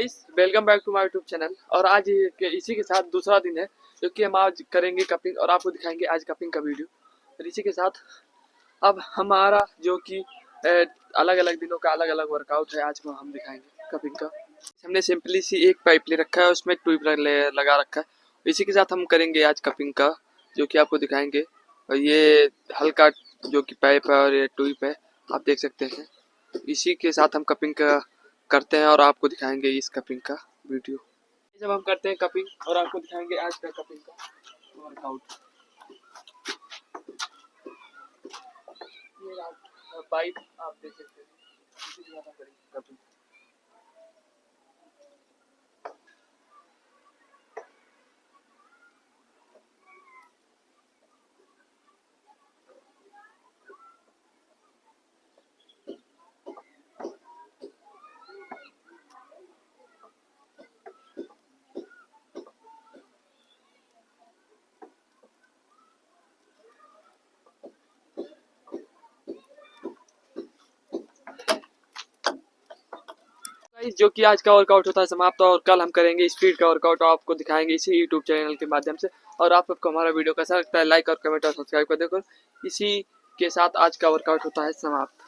Guys, welcome back to my YouTube channel. और आज इसी के साथ दूसरा दिन है जो कि हम आज करेंगे कपिंग और आपको दिखाएंगे आज कपिंग का वीडियो। और इसी के साथ अब हमारा जो कि अलग अलग दिनों का अलग अलग वर्कआउट है, आज को हम दिखाएंगे कपिंग का। हमने सिंपली सी एक पाइप ले रखा है, उसमें ट्यूब लगा रखा है। इसी के साथ हम करेंगे आज कपिंग का, जो कि आपको दिखाएंगे। और ये हल्का जो कि पाइप है और ये ट्यूब है, आप देख सकते हैं। इसी के साथ हम कपिंग का करते हैं और आपको दिखाएंगे इस कपिंग का वीडियो। जब हम करते हैं कपिंग और आपको दिखाएंगे आज का कपिंग का वर्कआउट। ये पाइप आप देख सकते हैं, इसी के साथ हम करेंगे कपिंग। जो कि आज का वर्कआउट होता है समाप्त, और कल हम करेंगे स्पीड का वर्कआउट और आपको दिखाएंगे इसी यूट्यूब चैनल के माध्यम से। और आप सबको हमारा वीडियो कैसा लगता है, लाइक और कमेंट और सब्सक्राइब कर देखो। इसी के साथ आज का वर्कआउट होता है समाप्त।